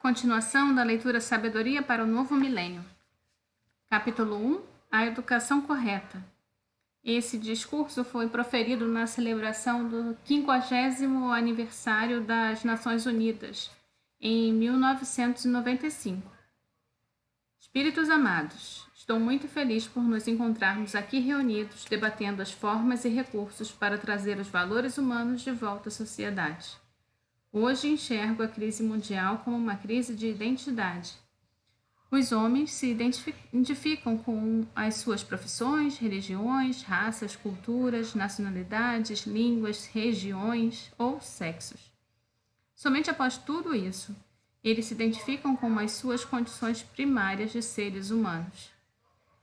Continuação da leitura Sabedoria para o Novo Milênio. Capítulo 1. A Educação Correta. Esse discurso foi proferido na celebração do 50º aniversário das Nações Unidas, em 1995. Espíritos amados, estou muito feliz por nos encontrarmos aqui reunidos, debatendo as formas e recursos para trazer os valores humanos de volta à sociedade. Hoje enxergo a crise mundial como uma crise de identidade. Os homens se identificam com as suas profissões, religiões, raças, culturas, nacionalidades, línguas, regiões ou sexos. Somente após tudo isso, eles se identificam com as suas condições primárias de seres humanos.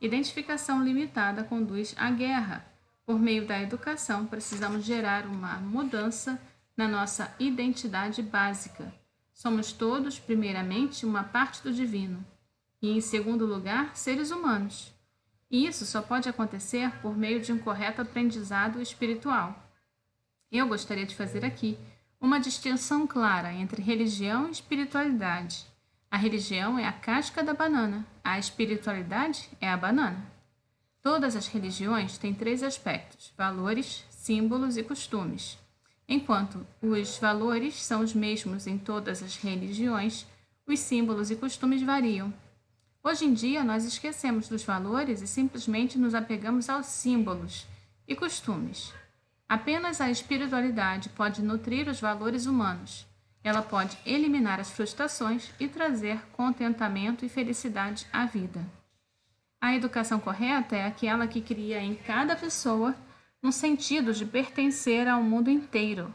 Identificação limitada conduz à guerra. Por meio da educação, precisamos gerar uma mudança na nossa identidade básica. Somos todos, primeiramente, uma parte do divino e, em segundo lugar, seres humanos. E isso só pode acontecer por meio de um correto aprendizado espiritual. Eu gostaria de fazer aqui uma distinção clara entre religião e espiritualidade. A religião é a casca da banana, a espiritualidade é a banana. Todas as religiões têm 3 aspectos: valores, símbolos e costumes. Enquanto os valores são os mesmos em todas as religiões, os símbolos e costumes variam. Hoje em dia, nós esquecemos dos valores e simplesmente nos apegamos aos símbolos e costumes. Apenas a espiritualidade pode nutrir os valores humanos. Ela pode eliminar as frustrações e trazer contentamento e felicidade à vida. A educação correta é aquela que cria em cada pessoa um sentido de pertencer ao mundo inteiro.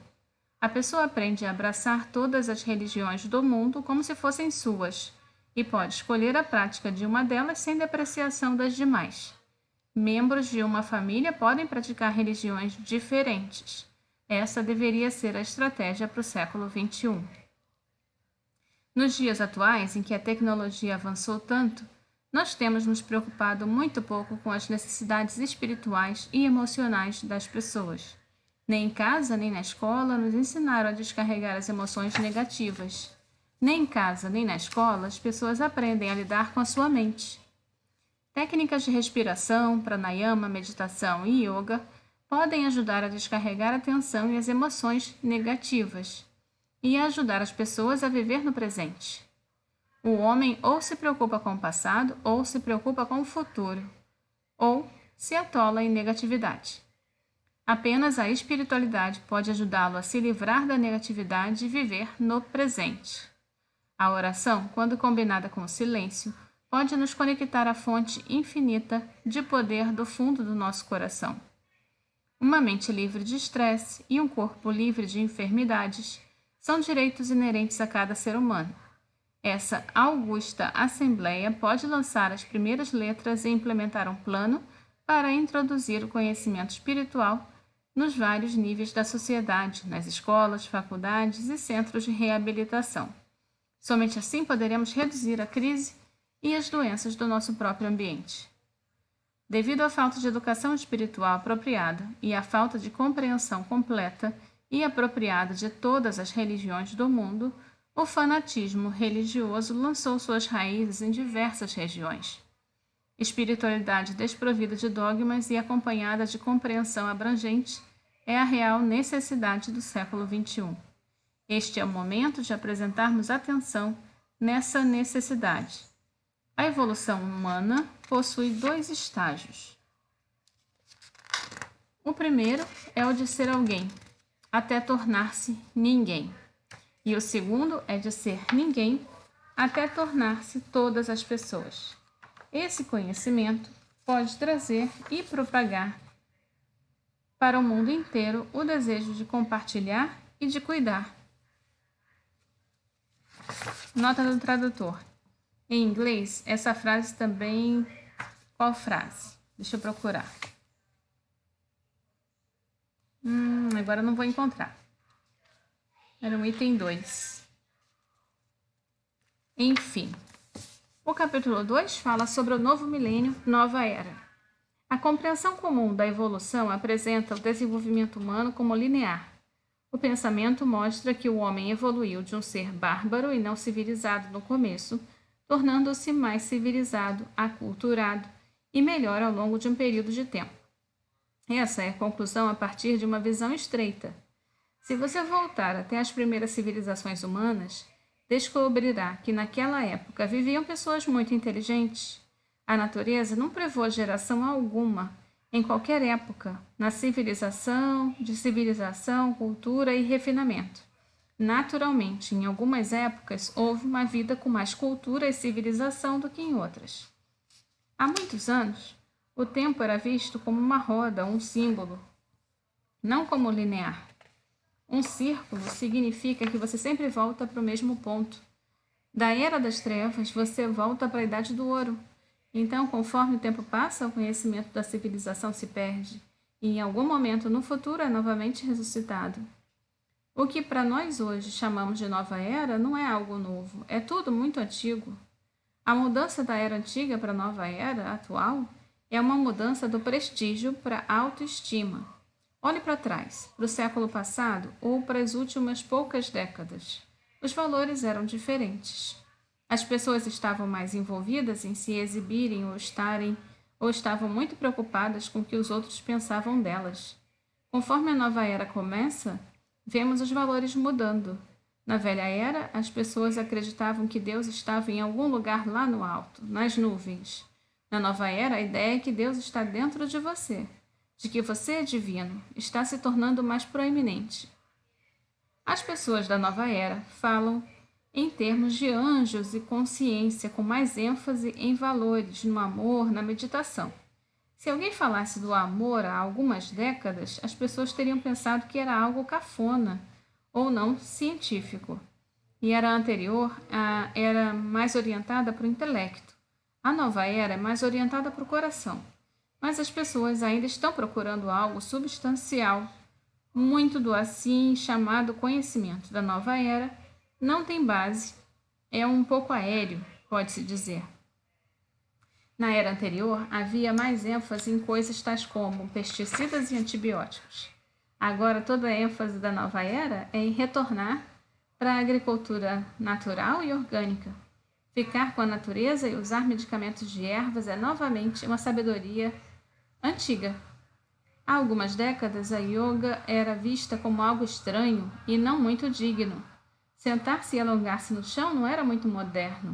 A pessoa aprende a abraçar todas as religiões do mundo como se fossem suas, e pode escolher a prática de uma delas sem depreciação das demais. Membros de uma família podem praticar religiões diferentes. Essa deveria ser a estratégia para o século XXI. Nos dias atuais, em que a tecnologia avançou tanto, nós temos nos preocupado muito pouco com as necessidades espirituais e emocionais das pessoas. Nem em casa, nem na escola nos ensinaram a descarregar as emoções negativas. Nem em casa, nem na escola, as pessoas aprendem a lidar com a sua mente. Técnicas de respiração, pranayama, meditação e yoga podem ajudar a descarregar a tensão e as emoções negativas e a ajudar as pessoas a viver no presente. O homem ou se preocupa com o passado ou se preocupa com o futuro, ou se atola em negatividade. Apenas a espiritualidade pode ajudá-lo a se livrar da negatividade e viver no presente. A oração, quando combinada com o silêncio, pode nos conectar à fonte infinita de poder do fundo do nosso coração. Uma mente livre de estresse e um corpo livre de enfermidades são direitos inerentes a cada ser humano. Essa augusta assembleia pode lançar as primeiras letras e implementar um plano para introduzir o conhecimento espiritual nos vários níveis da sociedade, nas escolas, faculdades e centros de reabilitação. Somente assim poderemos reduzir a crise e as doenças do nosso próprio ambiente. Devido à falta de educação espiritual apropriada e à falta de compreensão completa e apropriada de todas as religiões do mundo, o fanatismo religioso lançou suas raízes em diversas regiões. Espiritualidade desprovida de dogmas e acompanhada de compreensão abrangente é a real necessidade do século XXI. Este é o momento de apresentarmos atenção nessa necessidade. A evolução humana possui 2 estágios. O primeiro é o de ser alguém, até tornar-se ninguém. E o segundo é de ser ninguém até tornar-se todas as pessoas. Esse conhecimento pode trazer e propagar para o mundo inteiro o desejo de compartilhar e de cuidar. Nota do tradutor. Em inglês, essa frase também... Qual frase? Deixa eu procurar. Agora eu não vou encontrar. Era o item 2. Enfim, o capítulo 2 fala sobre o novo milênio, nova era. A compreensão comum da evolução apresenta o desenvolvimento humano como linear. O pensamento mostra que o homem evoluiu de um ser bárbaro e não civilizado no começo, tornando-se mais civilizado, aculturado e melhor ao longo de um período de tempo. Essa é a conclusão a partir de uma visão estreita. Se você voltar até as primeiras civilizações humanas, descobrirá que naquela época viviam pessoas muito inteligentes. A natureza não prevô geração alguma, em qualquer época, na civilização, cultura e refinamento. Naturalmente, em algumas épocas, houve uma vida com mais cultura e civilização do que em outras. Há muitos anos, o tempo era visto como uma roda, um símbolo, não como linear. Um círculo significa que você sempre volta para o mesmo ponto. Da Era das Trevas, você volta para a Idade do Ouro. Então, conforme o tempo passa, o conhecimento da civilização se perde, e em algum momento no futuro é novamente ressuscitado. O que para nós hoje chamamos de nova era não é algo novo, é tudo muito antigo. A mudança da era antiga para a nova era atual é uma mudança do prestígio para a autoestima. Olhe para trás, para o século passado ou para as últimas poucas décadas. Os valores eram diferentes. As pessoas estavam mais envolvidas em se exibirem ou estavam muito preocupadas com o que os outros pensavam delas. Conforme a nova era começa, vemos os valores mudando. Na velha era, as pessoas acreditavam que Deus estava em algum lugar lá no alto, nas nuvens. Na nova era, a ideia é que Deus está dentro de você, de que você é divino, está se tornando mais proeminente. As pessoas da nova era falam em termos de anjos e consciência, com mais ênfase em valores, no amor, na meditação. Se alguém falasse do amor há algumas décadas, as pessoas teriam pensado que era algo cafona ou não científico. E era mais orientada para o intelecto. A nova era é mais orientada para o coração. Mas as pessoas ainda estão procurando algo substancial. Muito do assim chamado conhecimento da nova era não tem base, é um pouco aéreo, pode-se dizer. Na era anterior, havia mais ênfase em coisas tais como pesticidas e antibióticos. Agora, toda a ênfase da nova era é em retornar para a agricultura natural e orgânica. Ficar com a natureza e usar medicamentos de ervas é novamente uma sabedoria antiga. Há algumas décadas, a yoga era vista como algo estranho e não muito digno. Sentar-se e alongar-se no chão não era muito moderno.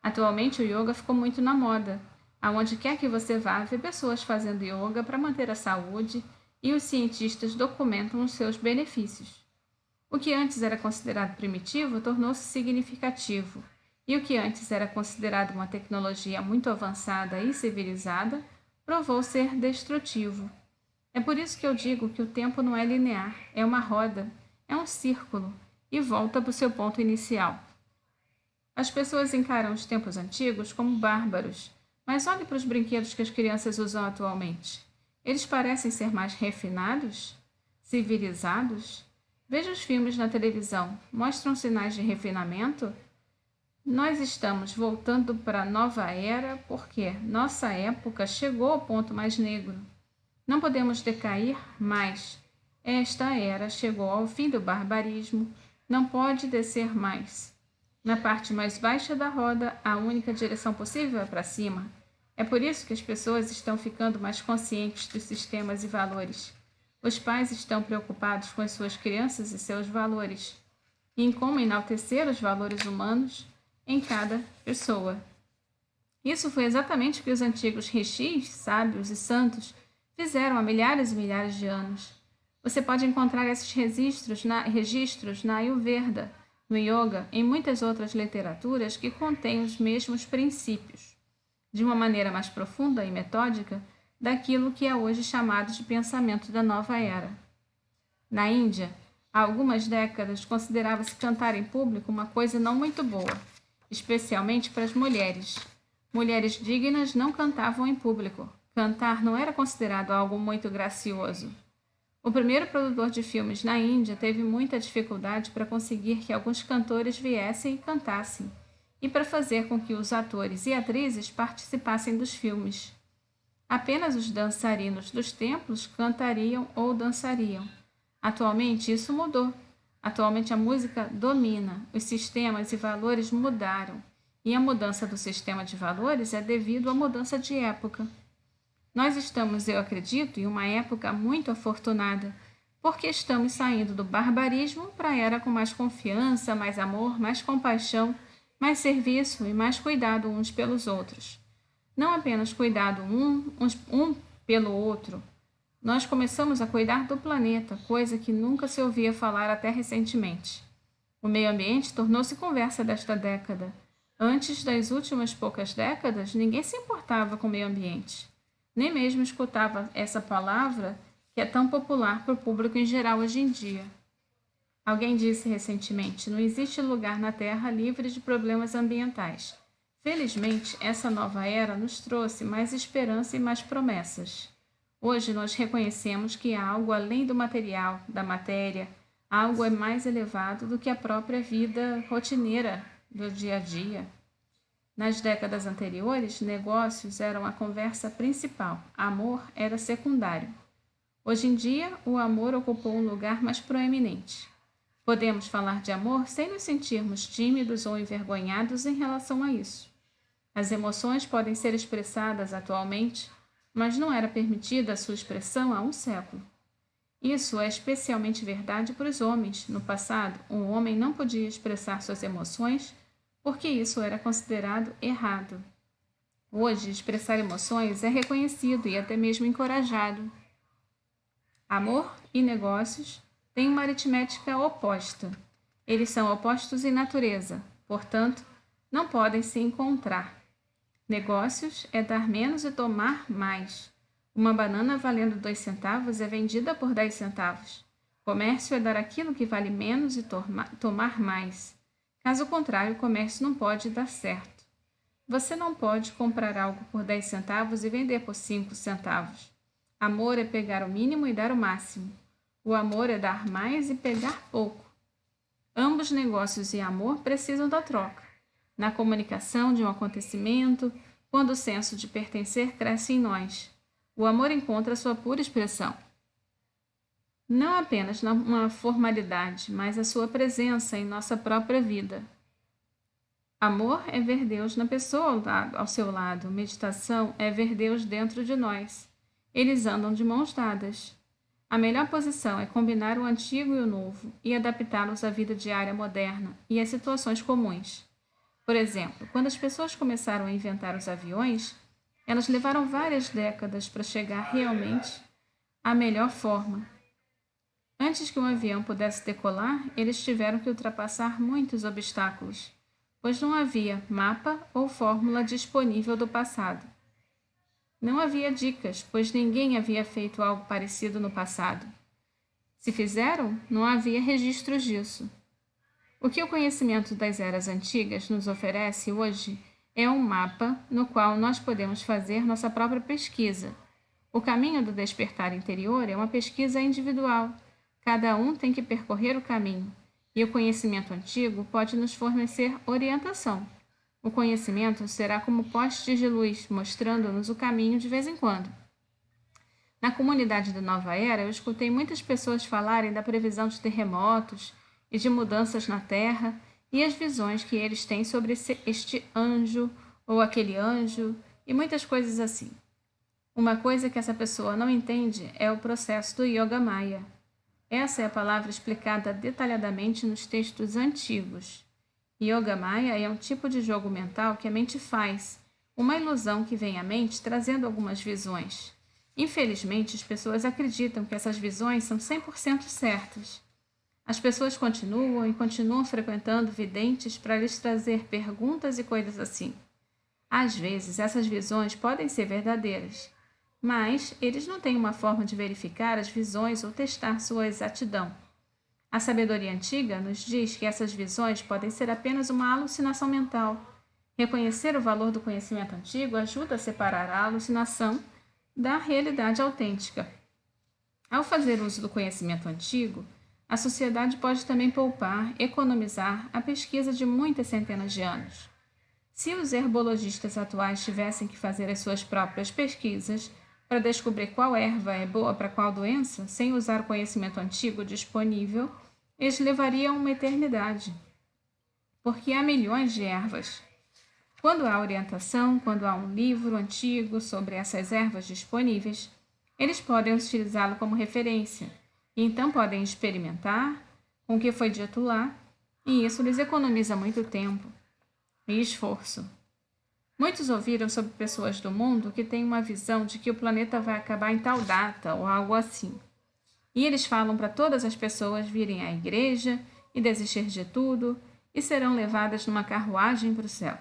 Atualmente, o yoga ficou muito na moda. Aonde quer que você vá, vê pessoas fazendo yoga para manter a saúde e os cientistas documentam os seus benefícios. O que antes era considerado primitivo tornou-se significativo, e o que antes era considerado uma tecnologia muito avançada e civilizada provou ser destrutivo. É por isso que eu digo que o tempo não é linear, é uma roda, é um círculo, e volta para o seu ponto inicial. As pessoas encaram os tempos antigos como bárbaros, mas olhe para os brinquedos que as crianças usam atualmente. Eles parecem ser mais refinados? Civilizados? Veja os filmes na televisão, mostram sinais de refinamento? Nós estamos voltando para a nova era porque nossa época chegou ao ponto mais negro. Não podemos decair mais. Esta era chegou ao fim do barbarismo, não pode descer mais. Na parte mais baixa da roda, a única direção possível é para cima. É por isso que as pessoas estão ficando mais conscientes dos sistemas e valores. Os pais estão preocupados com as suas crianças e seus valores, e em como enaltecer os valores humanos em cada pessoa. Isso foi exatamente o que os antigos rishis, sábios e santos fizeram há milhares e milhares de anos. Você pode encontrar esses registros na Ayurveda, no Yoga, em muitas outras literaturas que contêm os mesmos princípios, de uma maneira mais profunda e metódica daquilo que é hoje chamado de pensamento da nova era. Na Índia, há algumas décadas considerava-se cantar em público uma coisa não muito boa, especialmente para as mulheres. Mulheres dignas não cantavam em público. Cantar não era considerado algo muito gracioso. O primeiro produtor de filmes na Índia teve muita dificuldade para conseguir que alguns cantores viessem e cantassem, e para fazer com que os atores e atrizes participassem dos filmes. Apenas os dançarinos dos templos cantariam ou dançariam. Atualmente isso mudou. Atualmente a música domina, os sistemas e valores mudaram, e a mudança do sistema de valores é devido à mudança de época. Nós estamos, eu acredito, em uma época muito afortunada, porque estamos saindo do barbarismo para a era com mais confiança, mais amor, mais compaixão, mais serviço e mais cuidado uns pelos outros. Não apenas cuidado um pelo outro. Nós começamos a cuidar do planeta, coisa que nunca se ouvia falar até recentemente. O meio ambiente tornou-se conversa desta década. Antes das últimas poucas décadas, ninguém se importava com o meio ambiente. Nem mesmo escutava essa palavra que é tão popular para o público em geral hoje em dia. Alguém disse recentemente: não existe lugar na Terra livre de problemas ambientais. Felizmente, essa nova era nos trouxe mais esperança e mais promessas. Hoje nós reconhecemos que há algo além do material, da matéria, algo é mais elevado do que a própria vida rotineira do dia a dia. Nas décadas anteriores, negócios eram a conversa principal, amor era secundário. Hoje em dia, o amor ocupou um lugar mais proeminente. Podemos falar de amor sem nos sentirmos tímidos ou envergonhados em relação a isso. As emoções podem ser expressadas atualmente, mas não era permitida a sua expressão há um século. Isso é especialmente verdade para os homens. No passado, um homem não podia expressar suas emoções porque isso era considerado errado. Hoje, expressar emoções é reconhecido e até mesmo encorajado. Amor e negócios têm uma aritmética oposta. Eles são opostos em natureza, portanto, não podem se encontrar. Negócios é dar menos e tomar mais. Uma banana valendo 2 centavos é vendida por 10 centavos. Comércio é dar aquilo que vale menos e tomar mais. Caso contrário, o comércio não pode dar certo. Você não pode comprar algo por 10 centavos e vender por 5 centavos. Amor é pegar o mínimo e dar o máximo. O amor é dar mais e pegar pouco. Ambos negócios e amor precisam da troca. Na comunicação de um acontecimento, quando o senso de pertencer cresce em nós, o amor encontra sua pura expressão. Não apenas numa formalidade, mas a sua presença em nossa própria vida. Amor é ver Deus na pessoa ao seu lado. Meditação é ver Deus dentro de nós. Eles andam de mãos dadas. A melhor posição é combinar o antigo e o novo e adaptá-los à vida diária moderna e às situações comuns. Por exemplo, quando as pessoas começaram a inventar os aviões, elas levaram várias décadas para chegar realmente à melhor forma. Antes que um avião pudesse decolar, eles tiveram que ultrapassar muitos obstáculos, pois não havia mapa ou fórmula disponível do passado. Não havia dicas, pois ninguém havia feito algo parecido no passado. Se fizeram, não havia registros disso. O que o conhecimento das eras antigas nos oferece hoje é um mapa no qual nós podemos fazer nossa própria pesquisa. O caminho do despertar interior é uma pesquisa individual. Cada um tem que percorrer o caminho, e o conhecimento antigo pode nos fornecer orientação. O conhecimento será como postes de luz, mostrando-nos o caminho de vez em quando. Na comunidade da Nova Era, eu escutei muitas pessoas falarem da previsão de terremotos e de mudanças na Terra e as visões que eles têm sobre este anjo ou aquele anjo e muitas coisas assim. Uma coisa que essa pessoa não entende é o processo do Yoga Maya. Essa é a palavra explicada detalhadamente nos textos antigos. Yoga Maya é um tipo de jogo mental que a mente faz, uma ilusão que vem à mente trazendo algumas visões. Infelizmente, as pessoas acreditam que essas visões são 100% certas. As pessoas continuam frequentando videntes para lhes trazer perguntas e coisas assim. Às vezes, essas visões podem ser verdadeiras, mas eles não têm uma forma de verificar as visões ou testar sua exatidão. A sabedoria antiga nos diz que essas visões podem ser apenas uma alucinação mental. Reconhecer o valor do conhecimento antigo ajuda a separar a alucinação da realidade autêntica. Ao fazer uso do conhecimento antigo, a sociedade pode também poupar, economizar a pesquisa de muitas centenas de anos. Se os herbologistas atuais tivessem que fazer as suas próprias pesquisas, para descobrir qual erva é boa para qual doença, sem usar o conhecimento antigo disponível, eles levariam uma eternidade. Porque há milhões de ervas. Quando há orientação, quando há um livro antigo sobre essas ervas disponíveis, eles podem utilizá-lo como referência, e então podem experimentar com o que foi dito lá, e isso lhes economiza muito tempo e esforço. Muitos ouviram sobre pessoas do mundo que têm uma visão de que o planeta vai acabar em tal data ou algo assim. E eles falam para todas as pessoas virem à igreja e desistir de tudo e serão levadas numa carruagem para o céu.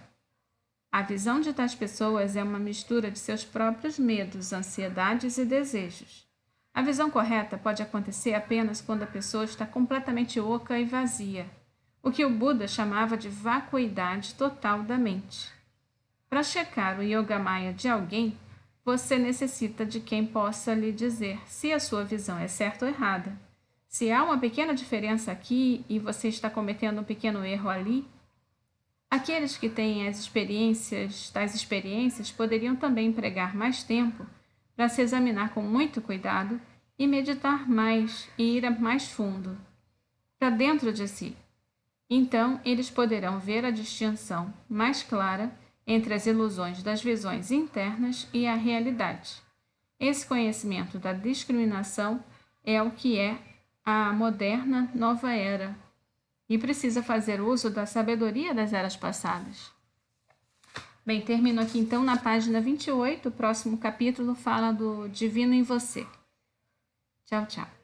A visão de tais pessoas é uma mistura de seus próprios medos, ansiedades e desejos. A visão correta pode acontecer apenas quando a pessoa está completamente oca e vazia, o que o Buda chamava de vacuidade total da mente. Para checar o Yogamaya de alguém, você necessita de quem possa lhe dizer se a sua visão é certa ou errada. Se há uma pequena diferença aqui e você está cometendo um pequeno erro ali, aqueles que têm tais experiências poderiam também empregar mais tempo para se examinar com muito cuidado e meditar mais e ir mais fundo, para dentro de si. Então, eles poderão ver a distinção mais clara entre as ilusões das visões internas e a realidade. Esse conhecimento da discriminação é o que é a moderna nova era e precisa fazer uso da sabedoria das eras passadas. Bem, termino aqui então na página 28, o próximo capítulo fala do divino em você. Tchau, tchau.